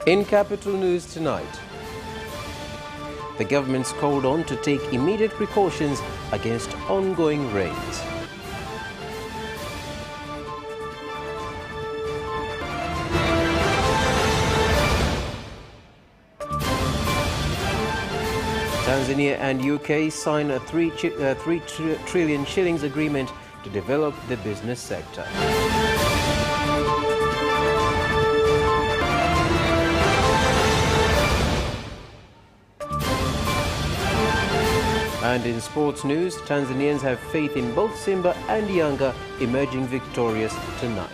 In Capital News tonight, the government's called on to take immediate precautions against ongoing rains. Tanzania and UK sign a 3 trillion shillings agreement to develop the business sector. And in sports news, Tanzanians have faith in both Simba and Yanga emerging victorious tonight.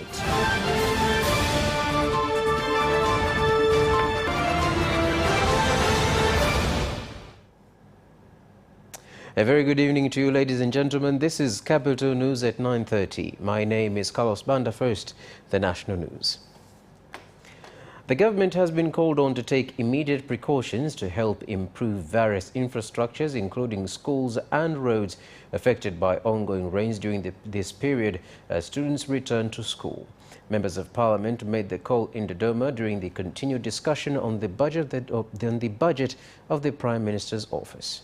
A very good evening to you, ladies and gentlemen. This is Capital News at 9:30. My name is Carlos Banda. First, the national news. The government has been called on to take immediate precautions to help improve various infrastructures, including schools and roads affected by ongoing rains during this period as students return to school. Members of Parliament made the call in Dodoma during the continued discussion on the budget of the Prime Minister's office.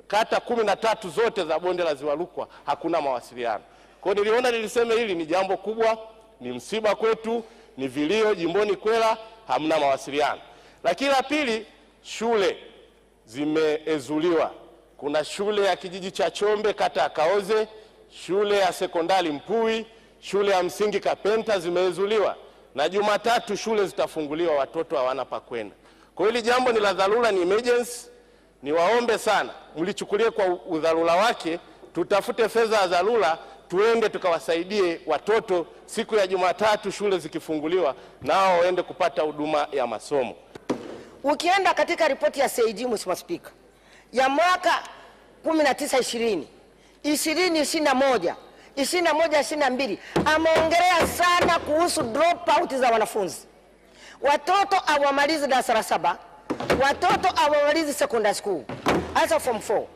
Kata 13 zote za bonde la Ziwa Rukwa hakuna mawasiliano. Kwa hiyo niliona niliseme hili ni jambo kubwa, ni msiba kwetu, ni vilio jimboni Kwela, hamna mawasiliano. Lakini la pili, shule zimeezuliwa. Kuna shule ya kijiji cha Chombe kata ya Kaoze, shule ya sekondari Mpui, shule ya msingi Kapenta zimeezuliwa. Na Jumatatu shule zitafunguliwa, watoto hawana pa kwenda. Kwa hiyo hili jambo ni la dharura, ni emergency. Niwaombe sana mlichukulie kwa udharura wake, tutafute fedha za dharura tuende tukawasaidie watoto siku ya Jumatatu shule zikifunguliwa nao waende kupata huduma ya masomo. Ukienda katika ripoti ya CAG Mheshimiwa Spika ya mwaka 19-20, 20-21, 21-22 ameongelea sana kuhusu dropout za wanafunzi. Watoto hawamalizi darasa la 7, watoto hawamalizi secondary school, hasa form 4.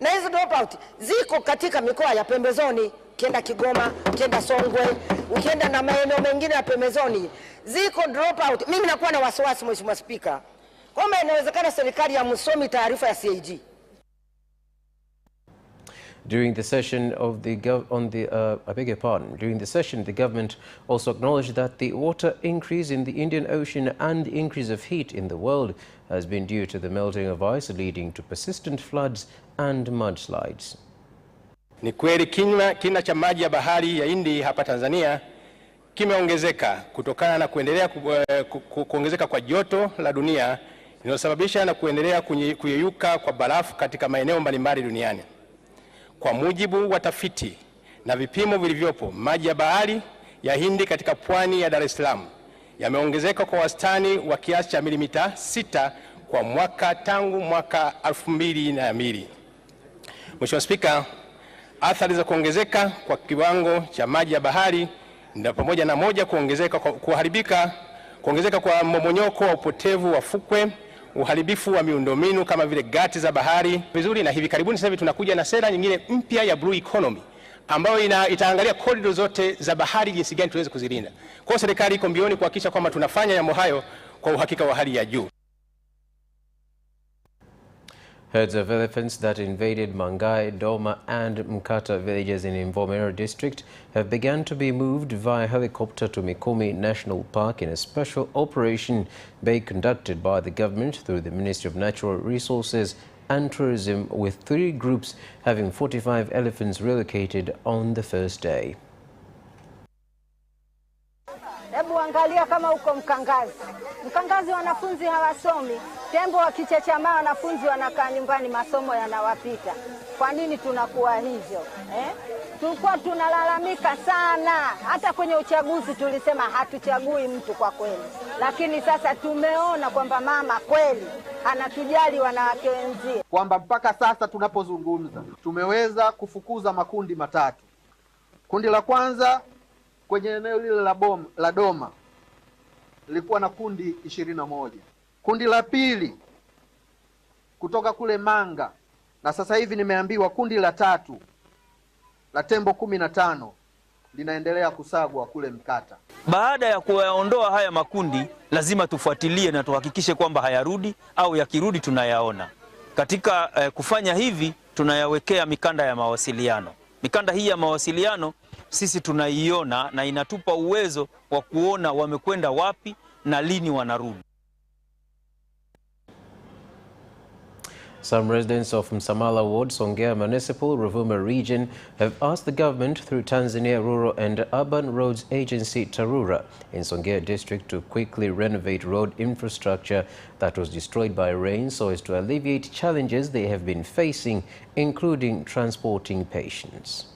Na hizo dropout ziko katika mikoa ya pembezoni, ukienda Kigoma, ukienda Songwe, ukienda na maeneo mengine ya pembezoni, ziko dropout. Mimi nakuwa na wasiwasi Mheshimiwa Spika, kwamba inawezekana serikali ya msomi taarifa ya CAG. During the session of the the government also acknowledged that the water increase in the Indian Ocean and the increase of heat in the world has been due to the melting of ice, leading to persistent floods and mudslides. Ni kweli kina cha maji ya bahari ya Hindi hapa Tanzania kimeongezeka kutokana na kuendelea kuongezeka kwa joto la dunia linalosababisha na kuendelea kuyeyuka kwa barafu katika maeneo mbalimbali duniani. Kwa mujibu wa tafiti na vipimo vilivyopo, maji ya bahari ya Hindi katika pwani ya Dar es Salaam yameongezeka kwa wastani wa kiasi cha milimita 6 kwa mwaka tangu mwaka 2002. Mheshimiwa Spika, athari za kuongezeka kwa kiwango cha maji ya bahari ni pamoja na moja, kuongezeka kwa mmomonyoko wa upotevu wa fukwe, uharibifu wa miundombinu kama vile gati za bahari vizuri, na hivi karibuni sasa tunakuja na sera nyingine mpya ya blue economy ambayo itaangalia corridor zote za bahari jinsi gani tuweze kuzilinda. Kwa serikali iko mbioni kuhakikisha kwamba tunafanya mambo hayo kwa uhakika wa hali ya juu. Herds of elephants that invaded Mangai, Doma and Mkata villages in Mvomero district have begun to be moved via helicopter to Mikumi National Park in a special operation being conducted by the government through the Ministry of Natural Resources and Tourism, with 3 groups having 45 elephants relocated on the first day. Hebu angalia kama uko Mkangazi wanafunzi hawasomi, tembo wakichechama wanafunzi wanakaa nyumbani, masomo yanawapita. Kwa nini tunakuwa hivyo? Tulikuwa tunalalamika sana, hata kwenye uchaguzi tulisema hatuchagui mtu kwa kweli. Lakini sasa tumeona kwamba mama kweli anatujali wanawake wenzie. Kwamba mpaka sasa tunapozungumza tumeweza kufukuza makundi matatu. Kundi la kwanza kwenye eneo lile la Doma lilikuwa na kundi 21. Kundi la pili kutoka kule Manga, na sasa hivi nimeambiwa kundi la 3 la tembo 15 linaendelea kusagwa kule Mkata. Baada ya kuyaondoa haya makundi, lazima tufuatilie na tuhakikishe kwamba hayarudi, au yakirudi tunayaona. Katika kufanya hivi tunayawekea mikanda ya mawasiliano. Mikanda hii ya mawasiliano sisi tunaiona na inatupa uwezo wa kuona wamekwenda wapi na lini wanarudi. Some residents of Msamala Ward, Songea Municipal, Ruvuma Region have asked the government through Tanzania Rural and Urban Roads Agency TARURA in Songea district to quickly renovate road infrastructure that was destroyed by rain so as to alleviate challenges they have been facing, including transporting patients.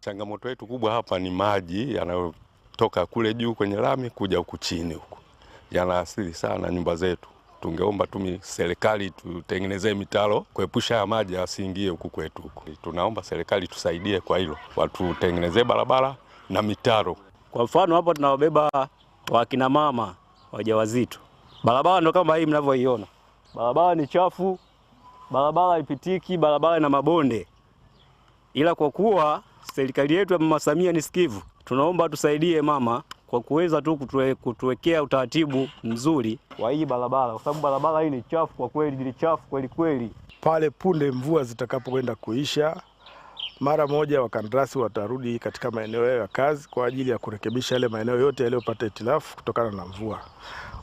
Changamoto yetu kubwa hapa ni maji yanayotoka kule juu kwenye lami kuja huku chini huku. Yanaathiri sana nyumba zetu. Tungeomba tu serikali tutengenezee mitaro kuepusha ya maji yasiingie huku kwetu huku. Tunaomba serikali tusaidie kwa hilo. Watutengenezee barabara na mitaro. Kwa mfano hapo tunawabeba wakina mama wajawazito. Barabara ndio kama hii mnavyoiona. Barabara ni chafu, barabara haipitiki, barabara ina mabonde. Ila kwa kuwa serikali yetu ya Mama Samia ni sikivu, tunaomba tusaidie mama kwa kuweza tu kutuwekea utaratibu mzuri wa hii barabara, kwa sababu barabara hii ni chafu kwa kweli, ni chafu kweli kweli. Pale punde mvua zitakapokwenda kuisha, mara moja wakandarasi watarudi katika maeneo yao ya kazi kwa ajili ya kurekebisha yale maeneo yote yaliyopata hitilafu kutokana na mvua.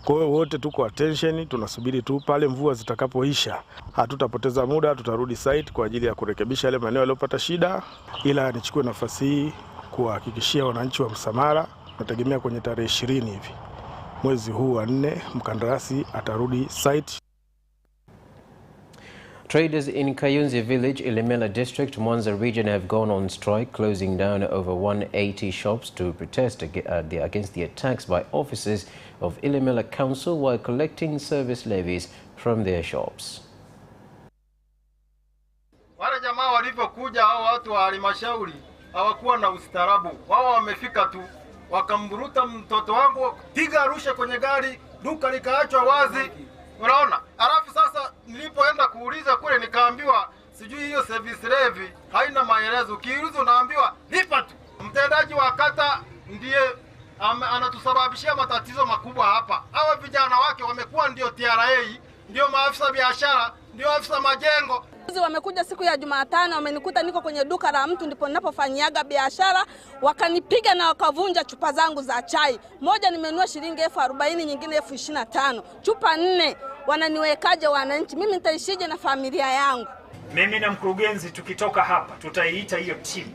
Kwa hiyo wote tuko attention, tunasubiri tu pale mvua zitakapoisha. Hatutapoteza muda, tutarudi site kwa ajili ya kurekebisha yale maeneo yaliyopata shida. Ila nichukue nafasi hii kuhakikishia wananchi wa Msamala, nategemea kwenye tarehe 20 hivi mwezi huu wa 4 mkandarasi atarudi site. Traders in Kayunzi Village, Ilemela District, Mwanza Region have gone on strike, closing down over 180 shops to protest against the attacks by officers of Ilemela Council while collecting service levies from their shops. Wale jamaa walivyokuja hao watu wa halmashauri hawakuwa na ustaarabu. Wao wamefika tu wakamburuta mtoto wangu, piga rusha kwenye gari, duka likaachwa wazi. Unaona? Alafu sasa nilipoenda kuuliza kule nikaambiwa sijui hiyo service levy haina maelezo. Ukiuliza unaambiwa lipa tu. Mtendaji wa kata ndiye anatusababishia matatizo makubwa hapa. Hawa vijana wake wamekuwa ndio TRA, ndio maafisa biashara, ndio afisa majengo. Wamekuja siku ya Jumatano, wamenikuta niko kwenye duka la mtu ndipo ninapofanyiaga biashara, wakanipiga na wakavunja chupa zangu za chai. Moja nimenunua shilingi 40,000, nyingine 25,000. Chupa 4 wananiwekaje wananchi? Mimi nitaishije na familia yangu? Mimi na mkurugenzi tukitoka hapa tutaiita hiyo timu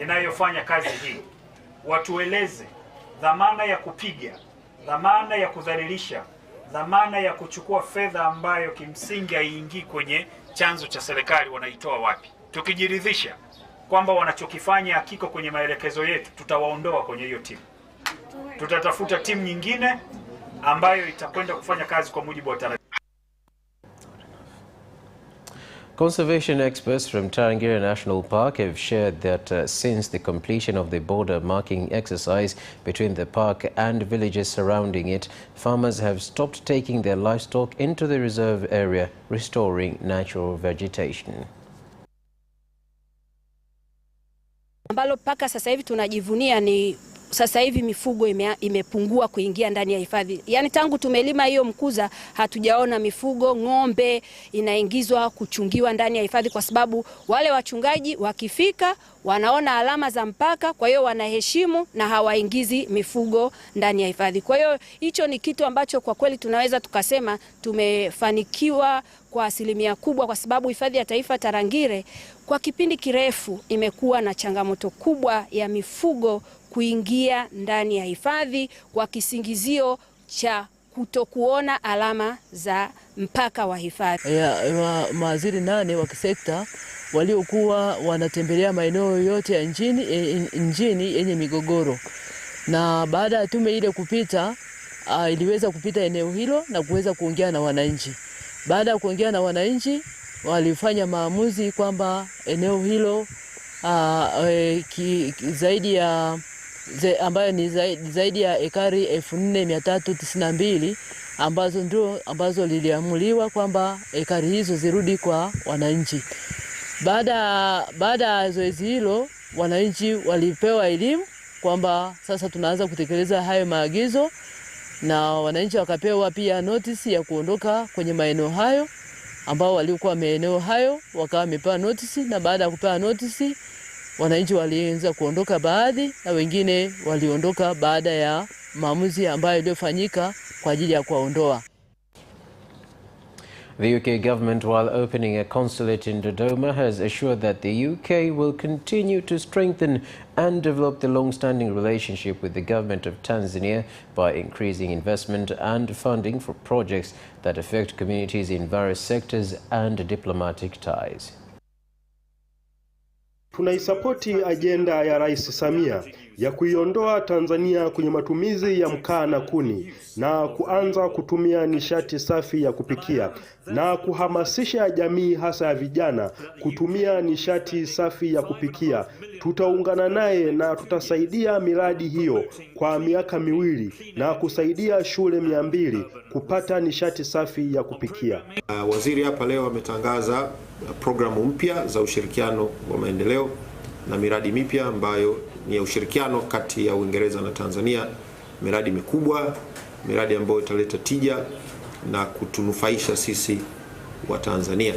inayofanya kazi hii. Watueleze dhamana ya kupiga, dhamana ya kudhalilisha, dhamana ya kuchukua fedha ambayo kimsingi haiingii kwenye chanzo cha serikali wanaitoa wapi. Tukijiridhisha kwamba wanachokifanya hakiko kwenye maelekezo yetu, tutawaondoa kwenye hiyo timu. Tutatafuta timu nyingine ambayo itakwenda kufanya kazi kwa mujibu wa taratibu. Conservation experts from Tarangire National Park have shared that since the completion of the border marking exercise between the park and villages surrounding it, farmers have stopped taking their livestock into the reserve area, restoring natural vegetation. Ambalo paka sasa hivi tunajivunia ni sasa hivi mifugo imepungua kuingia ndani ya hifadhi. Yaani tangu tumelima hiyo mkuza hatujaona mifugo, ng'ombe inaingizwa kuchungiwa ndani ya hifadhi, kwa sababu wale wachungaji wakifika wanaona alama za mpaka, kwa hiyo wanaheshimu na hawaingizi mifugo ndani ya hifadhi. Kwa hiyo hicho ni kitu ambacho kwa kweli tunaweza tukasema tumefanikiwa kwa asilimia kubwa, kwa sababu hifadhi ya taifa Tarangire kwa kipindi kirefu imekuwa na changamoto kubwa ya mifugo kuingia ndani ya hifadhi kwa kisingizio cha kutokuona alama za mpaka wa hifadhi. Mawaziri 8 wa kisekta waliokuwa wanatembelea maeneo yote ya nchini yenye migogoro, na baada ya tume ile kupita iliweza kupita eneo hilo na kuweza kuongea na wananchi. Baada ya kuongea na wananchi walifanya maamuzi kwamba eneo hilo ambayo ni zaidi ya ekari 4392 ambazo liliamuliwa kwamba ekari hizo zirudi kwa wananchi. Baada ya zoezi hilo, wananchi walipewa elimu kwamba sasa tunaanza kutekeleza hayo maagizo, na wananchi wakapewa pia notice ya kuondoka kwenye maeneo hayo, ambao walikuwa maeneo hayo wakawa wamepewa notice, na baada ya kupewa notice wananchi walianza kuondoka baadhi, na wengine waliondoka baada ya maamuzi ambayo yaliyofanyika kwa ajili ya kuwaondoa. The UK government, while opening a consulate in Dodoma, has assured that the UK will continue to strengthen and develop the long-standing relationship with the government of Tanzania by increasing investment and funding for projects that affect communities in various sectors and diplomatic ties. Tunaisapoti ajenda ya Rais Samia ya kuiondoa Tanzania kwenye matumizi ya mkaa na kuni na kuanza kutumia nishati safi ya kupikia na kuhamasisha jamii hasa ya vijana kutumia nishati safi ya kupikia. Tutaungana naye na tutasaidia miradi hiyo kwa miaka 2 na kusaidia shule 200 kupata nishati safi ya kupikia. Waziri hapa leo ametangaza programu mpya za ushirikiano wa maendeleo na miradi mipya ambayo ni ya ushirikiano kati ya Uingereza na Tanzania, miradi mikubwa, miradi ambayo italeta tija na kutunufaisha sisi wa Tanzania.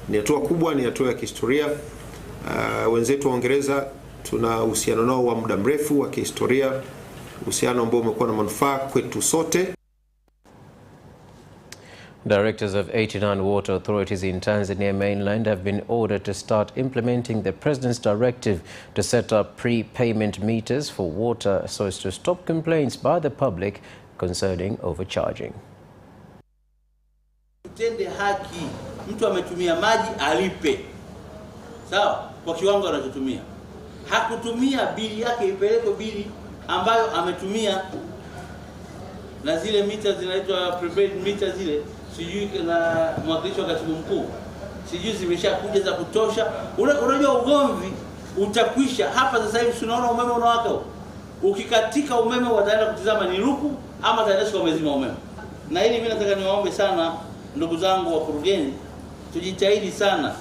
Ni hatua kubwa, ni hatua ya kihistoria. Wenzetu wa Uingereza tuna uhusiano nao wa muda mrefu wa kihistoria, uhusiano ambao umekuwa na manufaa kwetu sote. Directors of 89 water authorities in Tanzania mainland have been ordered to start implementing the President's directive to set up prepayment meters for water so as to stop complaints by the public concerning overcharging. Tutende haki, mtu ametumia maji alipe. Sawa, kwa kiwango anachotumia. Hakutumia, bili yake ipelekwe bili ambayo ametumia, na zile mita zinaitwa prepaid mita zile, sijui na mwakilishi wa katibu mkuu, sijui zimeshakuja za kutosha. Unajua ugomvi utakwisha hapa sasa hivi. Tunaona umeme unawaka, ukikatika umeme wataenda kutizama ni luku ama TANESCO wamezima umeme. Na hili mimi nataka niwaombe sana ndugu zangu wakurugenzi, tujitahidi sana.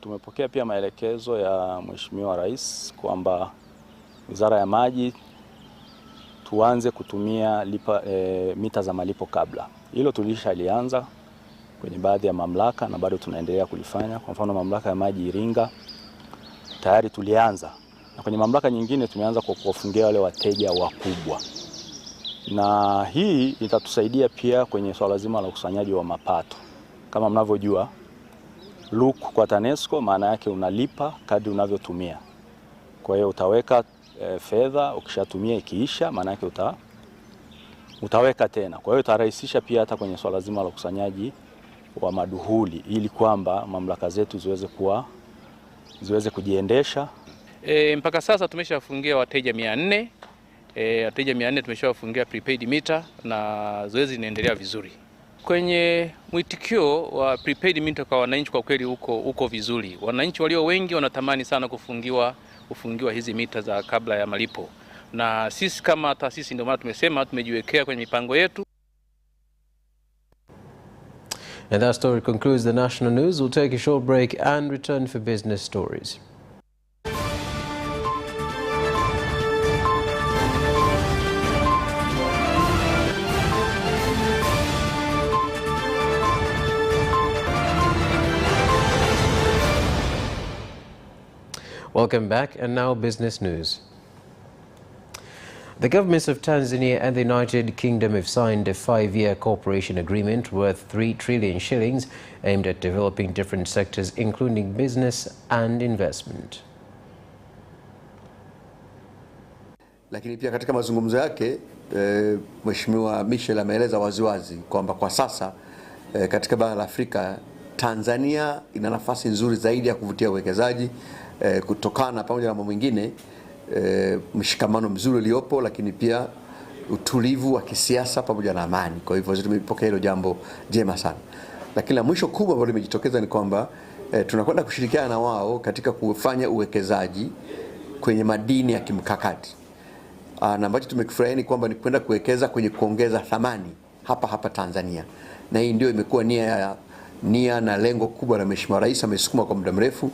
Tumepokea pia maelekezo ya Mheshimiwa Rais kwamba Wizara ya Maji tuanze kutumia mita za malipo kabla. Hilo tulishalianza kwenye baadhi ya mamlaka na bado tunaendelea kulifanya. Kwa mfano mamlaka ya maji Iringa tayari tulianza, na kwenye mamlaka nyingine tumeanza kwa kuwafungia wale wateja wakubwa. Na hii itatusaidia pia kwenye swala zima la ukusanyaji wa mapato. Kama mnavyojua, luku kwa TANESCO maana yake unalipa kadri unavyotumia. Kwa hiyo utaweka fedha, ukishatumia ikiisha maana yake utaweka tena. Kwa hiyo itarahisisha pia hata kwenye swala zima la ukusanyaji wa maduhuli ili kwamba mamlaka zetu ziweze kujiendesha. Mpaka sasa tumeshafungia wateja 400. Wateja 400 tumeshawafungia prepaid meter na zoezi linaendelea vizuri. Kwenye mwitikio wa prepaid meter kwa wananchi kwa kweli uko vizuri. Wananchi walio wengi wanatamani sana kufungiwa hizi mita za kabla ya malipo. Na sisi kama taasisi ndio maana tumesema tumejiwekea kwenye mipango yetu. And that story concludes the national news. We'll take a short break and return for business stories. Welcome back, and now business news. The governments of Tanzania and the United Kingdom have signed a 5-year cooperation agreement worth 3 trillion shillings aimed at developing different sectors including business and investment. Lakini pia katika mazungumzo yake Mheshimiwa Michel ameeleza waziwazi kwamba kwa sasa katika bara la Afrika Tanzania ina nafasi nzuri zaidi ya kuvutia uwekezaji kutokana pamoja na mambo mengine mshikamano mzuri uliopo, lakini pia utulivu wa kisiasa pamoja na amani. Kwa hivyo tumepokea hilo jambo jema sana. Lakini la mwisho kubwa ambalo limejitokeza ni kwamba tunakwenda kushirikiana na wao katika kufanya uwekezaji kwenye madini ya kimkakati. Na ambacho tumekufurahia ni kwamba ni kwenda kuwekeza kwenye kuongeza thamani hapa Tanzania. Na hii ndio imekuwa nia nia na lengo kubwa la Mheshimiwa Rais amesukuma kwa muda mrefu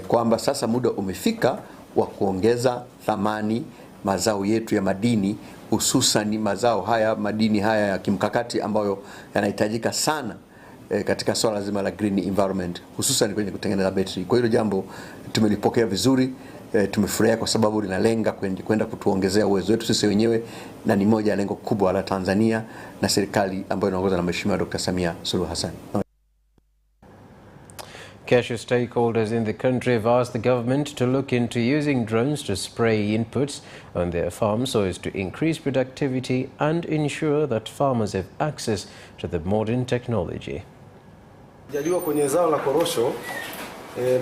kwamba sasa muda umefika wa kuongeza thamani mazao yetu ya madini, hususan mazao haya madini haya ya kimkakati ambayo yanahitajika sana katika swala zima la green environment, hususan kwenye kutengeneza betri. Kwa hilo jambo tumelipokea vizuri, tumefurahia kwa sababu linalenga kwenda kutuongezea uwezo wetu sisi wenyewe, na ni moja ya lengo kubwa la Tanzania na serikali ambayo inaongozwa na Mheshimiwa Dr. Samia Suluhu Hassan. Cashew stakeholders in the country have asked the government to look into using drones to spray inputs on their farms so as to increase productivity and ensure that farmers have access to the modern technology. Jajua kwenye zao la korosho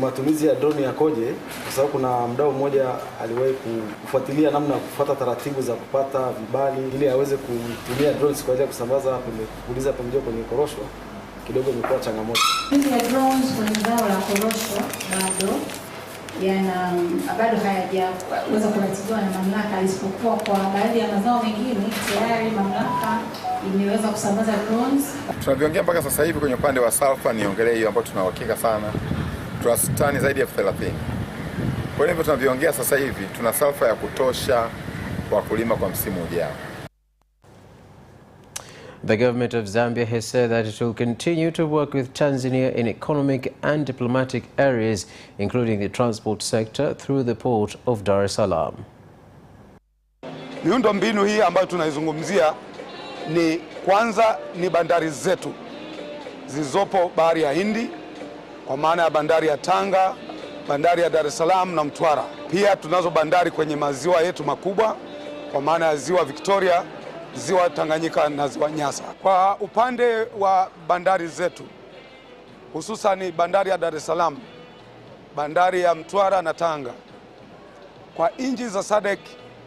matumizi ya drone yakoje, kwa sababu kuna mdau mmoja aliwahi kufuatilia namna ya kufuata taratibu za kupata vibali ili aweze kutumia drones kwa ajili ya kusambaza kupuliza pembejeo kwenye korosho. Kidogo imekuwa changamoto. Hizi drones kwenye zao la korosho bado hayajaweza kuratibiwa na mamlaka, isipokuwa kwa baadhi ya mazao mengine tayari mamlaka imeweza kusambaza drones. Tunaviongea mpaka sasa hivi kwenye upande wa sulfur, niongelee hiyo ambayo tuna uhakika sana. Tuna tani zaidi ya 30. Kwa hivyo tunaviongea sasa hivi tuna sulfur ya kutosha kwa kulima kwa msimu ujao. The government of Zambia has said that it will continue to work with Tanzania in economic and diplomatic areas, including the transport sector through the port of Dar es Salaam. Miundo mbinu hii ambayo tunaizungumzia ni kwanza ni bandari zetu zilizopo bahari ya Hindi, kwa maana ya bandari ya Tanga, bandari ya Dar es Salaam na Mtwara. Pia tunazo bandari kwenye maziwa yetu makubwa, kwa maana ya ziwa Victoria, ziwa Tanganyika na ziwa Nyasa. Kwa upande wa bandari zetu, hususan bandari ya Dar es Salaam, bandari ya Mtwara na Tanga, kwa nchi za SADC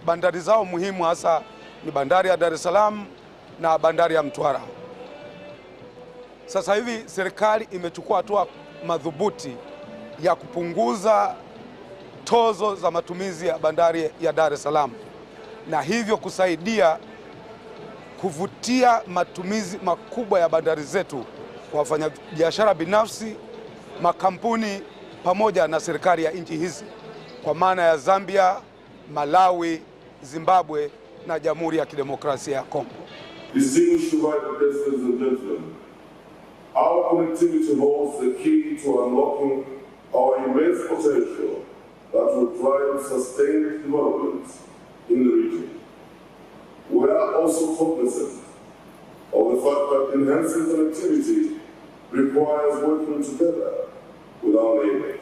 bandari zao muhimu hasa ni bandari ya Dar es Salaam na bandari ya Mtwara. Sasa hivi serikali imechukua hatua madhubuti ya kupunguza tozo za matumizi ya bandari ya Dar es Salaam, na hivyo kusaidia kuvutia matumizi makubwa ya bandari zetu kwa wafanyabiashara binafsi, makampuni pamoja na serikali ya nchi hizi, kwa maana ya Zambia, Malawi, Zimbabwe na Jamhuri ya Kidemokrasia ya Kongo. Distinguished ladies and gentlemen, our connectivity holds the key to unlocking our immense potential that will drive sustained development in the region. We are also cognizant of the fact that enhancing connectivity requires working together with our neighbors.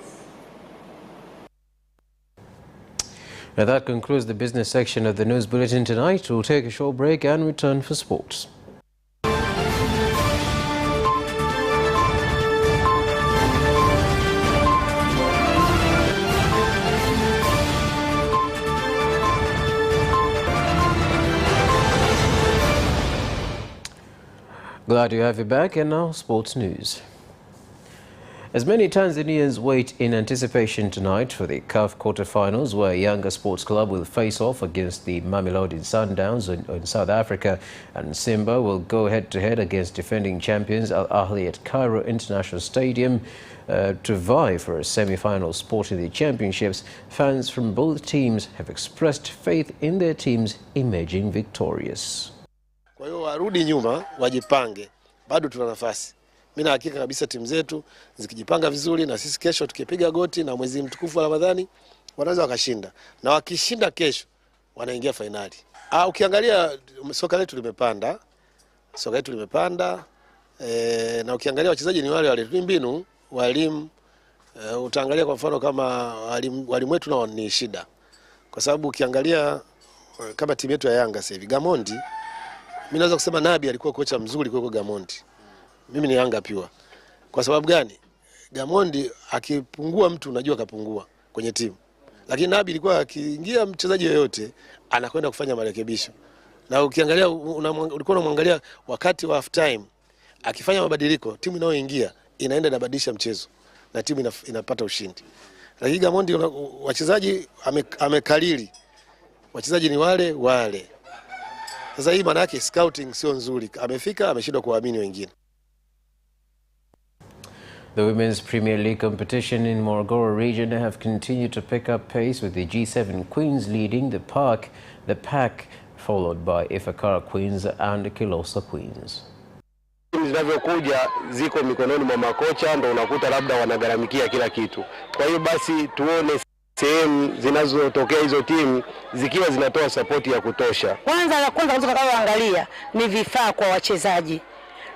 Now that concludes the business section of the news bulletin tonight. We'll take a short break and return for sports. Glad to have you back, and now sports news. As many Tanzanians wait in anticipation tonight for the CAF quarterfinals, where Yanga Sports Club will face off against the Mamelodi Sundowns in South Africa, and Simba will go head-to-head against defending champions Al Ahly at Cairo International Stadium to vie for a semi-final spot in the championships. Fans from both teams have expressed faith in their teams emerging victorious. Kwa hiyo warudi nyuma, wajipange, bado tuna nafasi. Mimi na hakika kabisa timu zetu zikijipanga vizuri, na sisi kesho tukipiga goti na mwezi mtukufu wa Ramadhani wanaweza wakashinda, na wakishinda kesho wanaingia fainali. Ukiangalia soka letu limepanda, na ukiangalia wachezaji ni wale tu, mbinu, walimu, utaangalia kwa mfano kama walimu wetu nao ni shida, kwa sababu ukiangalia kama timu yetu ya Yanga sasa hivi, Gamondi, mimi naweza kusema Nabi alikuwa kocha mzuri kuliko Gamondi. Mimi ni Yanga pure. Kwa sababu gani? Gamondi akipungua mtu unajua kapungua kwenye timu. Lakini Nabi ilikuwa akiingia mchezaji yoyote anakwenda kufanya marekebisho. Na ukiangalia ulikuwa unamwangalia wakati wa half time akifanya mabadiliko, timu inayoingia inaenda inabadilisha mchezo na timu inapata ushindi. Lakini Gamondi wachezaji amekalili. Wachezaji ni wale. Sasa hii maana yake scouting sio nzuri. Amefika ameshindwa kuamini wengine. The Women's Premier League competition in Morogoro region have continued to pick up pace, with the G7 Queens leading the pack, followed by Ifakara Queens and Kilosa Queens. Zinavyokuja ziko mikononi mwa makocha, ndo unakuta labda wanagharamikia kila kitu. Kwa hiyo basi tuone sehemu zinazotokea hizo timu zikiwa zinatoa sapoti ya kutosha. Kwanza tutakayoangalia ni vifaa kwa wachezaji.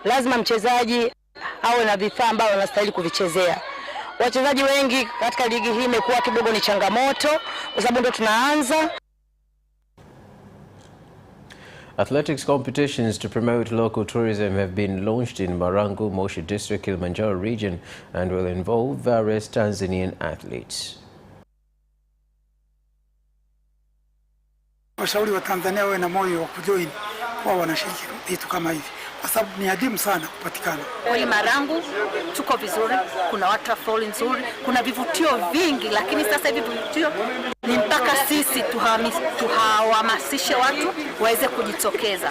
Lazima mchezaji awe na vifaa ambavyo anastahili kuvichezea. Wachezaji wengi katika ligi hii imekuwa kidogo ni changamoto kwa sababu ndo tunaanza. Athletics competitions to promote local tourism have been launched in Marangu, Moshi District, Kilimanjaro region and will involve various Tanzanian athletes. Washauri wa Tanzania wawe na moyo wa kujoin wao wanashiriki vitu kama hivi kwa sababu ni adimu sana kupatikana. Kweli Marangu tuko vizuri, kuna waterfall nzuri, kuna vivutio vingi, lakini sasa hivi vivutio ni mpaka sisi tuhawamasishe watu waweze kujitokeza.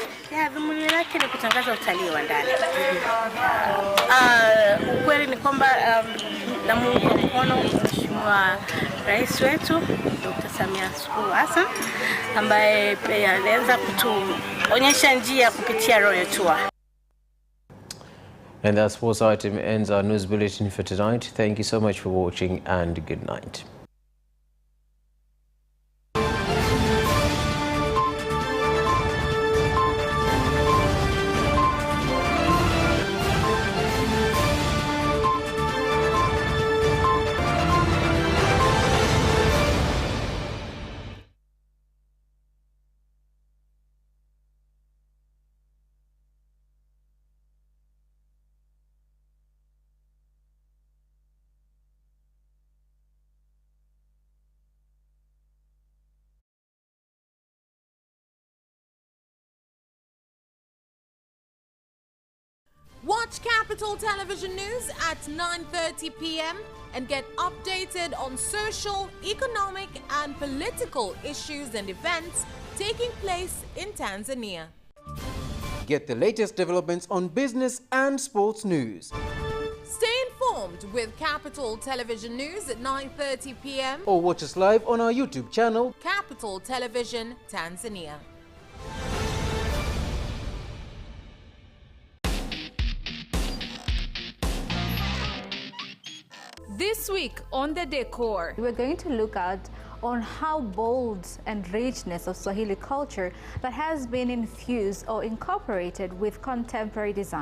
Dhumuni lake ni kutangaza utalii wa ndani. Ukweli ni kwamba namuunga mkono Mheshimiwa Rais wetu Dr. Samia Suluhu Hassan ambaye pia alianza kutuonyesha njia kupitia Royal Tour. And that sports item ends our news bulletin for tonight. Thank you so much for watching and good night. Watch Capital Television News at 9:30 p.m. and get updated on social, economic and political issues and events taking place in Tanzania. Get the latest developments on business and sports news. Stay informed with Capital Television News at 9:30 p.m. or watch us live on our YouTube channel, Capital Television Tanzania. This week on The Decor, we're going to look at on how bold and richness of Swahili culture that has been infused or incorporated with contemporary design.